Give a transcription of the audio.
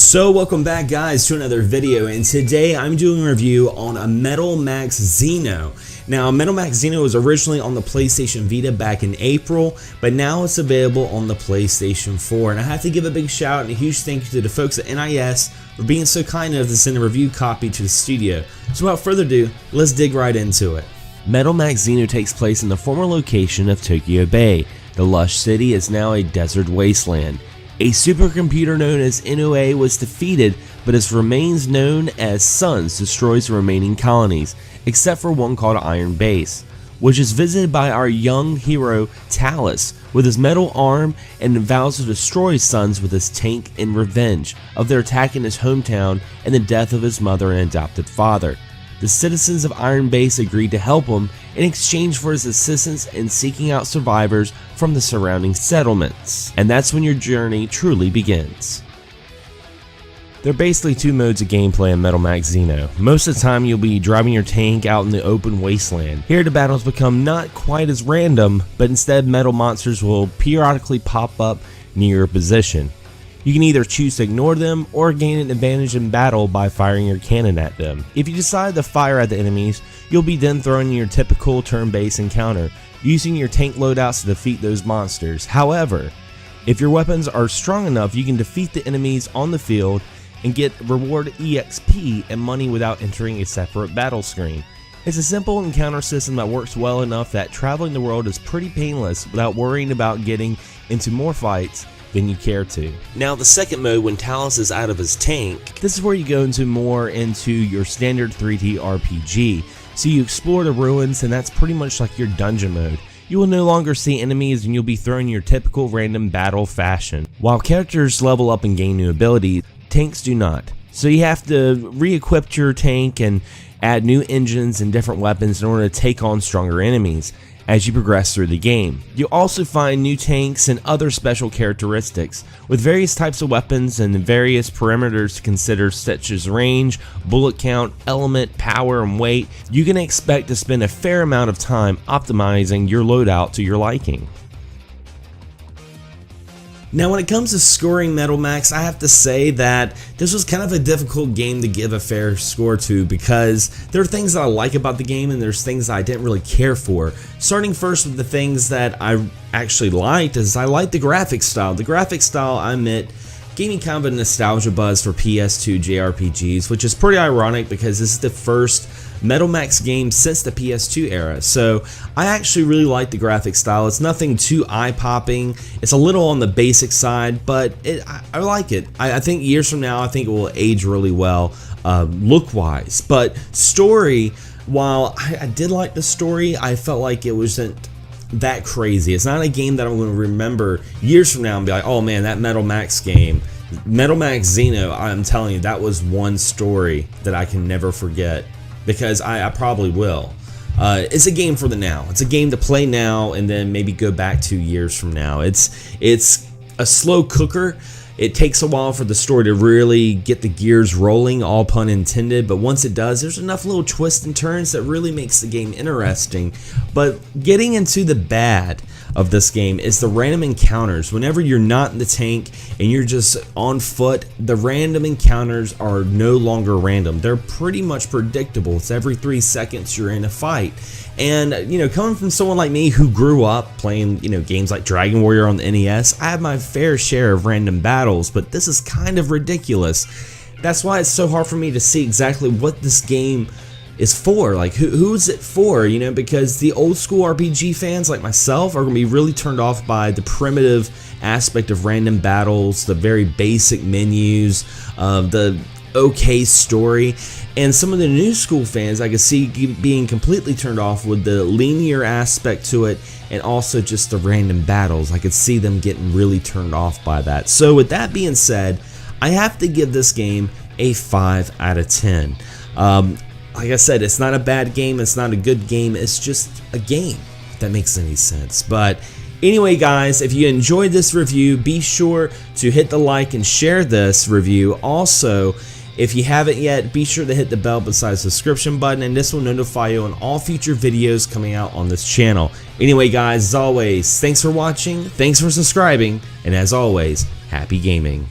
So welcome back guys to another video, and today I'm doing a review on a Metal Max Xeno. Now Metal Max Xeno was originally on the PlayStation Vita back in April, but now it's available on the PlayStation 4, and I have to give a big shout out and a huge thank you to the folks at NIS for being so kind enough to send a review copy to the studio. So without further ado, let's dig right into it. Metal Max Xeno takes place in the former location of Tokyo Bay. The lush city is now a desert wasteland. A supercomputer known as NOA was defeated, but its remains known as Suns destroys the remaining colonies, except for one called Iron Base, which is visited by our young hero Talus with his metal arm and vows to destroy Suns with his tank in revenge of their attack in his hometown and the death of his mother and adopted father. The citizens of Iron Base agreed to help him in exchange for his assistance in seeking out survivors from the surrounding settlements. And that's when your journey truly begins. There are basically two modes of gameplay in Metal Max Xeno. Most of the time you'll be driving your tank out in the open wasteland. Here the battles become not quite as random, but instead metal monsters will periodically pop up near your position. You can either choose to ignore them or gain an advantage in battle by firing your cannon at them. If you decide to fire at the enemies, you'll be then throwing your typical turn-based encounter, using your tank loadouts to defeat those monsters. However, if your weapons are strong enough, you can defeat the enemies on the field and get reward EXP and money without entering a separate battle screen. It's a simple encounter system that works well enough that traveling the world is pretty painless without worrying about getting into more fights than you care to. Now the second mode, when Talus is out of his tank, this is where you go more into your standard 3D RPG. So you explore the ruins, and that's pretty much like your dungeon mode. You will no longer see enemies, and you'll be thrown your typical random battle fashion. While characters level up and gain new abilities, tanks do not. So you have to re-equip your tank and add new engines and different weapons in order to take on stronger enemies as you progress through the game. You'll also find new tanks and other special characteristics, with various types of weapons and various parameters to consider, such as range, bullet count, element, power, and weight. You can expect to spend a fair amount of time optimizing your loadout to your liking. Now when it comes to scoring Metal Max, I have to say that this was kind of a difficult game to give a fair score to, because there are things that I like about the game and there's things that I didn't really care for. Starting first with the things that I actually liked is I liked the graphic style. The graphic style, I admit, gave me kind of a nostalgia buzz for PS2 JRPGs, which is pretty ironic because this is the first Metal Max game since the PS2 era. So I actually really like the graphic style. It's nothing too eye-popping. It's a little on the basic side, but I like it. I think years from now, I think it will age really well look-wise. But story, while I did like the story, I felt like it wasn't that crazy. It's not a game that I'm going to remember years from now and be like, oh man, that Metal Max game, Metal Max Xeno, I'm telling you, that was one story that I can never forget, because I probably will. It's a game for the now. It's a game to play now and then maybe go back 2 years from now. It's a slow cooker. It takes a while for the story to really get the gears rolling, all pun intended, but once it does, there's enough little twists and turns that really makes the game interesting. But getting into the bad of this game is the random encounters. Whenever you're not in the tank and you're just on foot, the random encounters are no longer random. They're pretty much predictable. It's every 3 seconds you're in a fight. And, you know, coming from someone like me who grew up playing, you know, games like Dragon Warrior on the NES, I had my fair share of random battles, but this is kind of ridiculous. That's why it's so hard for me to see exactly what this game is for. Like, who's it for, you know, because the old school RPG fans like myself are going to be really turned off by the primitive aspect of random battles, the very basic menus, the okay story. And some of the new school fans I could see being completely turned off with the linear aspect to it, and also just the random battles. I could see them getting really turned off by that. So with that being said, I have to give this game a 5 out of 10. Like I said, it's not a bad game, it's not a good game, it's just a game, if that makes any sense. But anyway guys, if you enjoyed this review, be sure to hit the like and share this review. Also, if you haven't yet, be sure to hit the bell beside the subscription button, and this will notify you on all future videos coming out on this channel. Anyway guys, as always, thanks for watching, thanks for subscribing, and as always, happy gaming.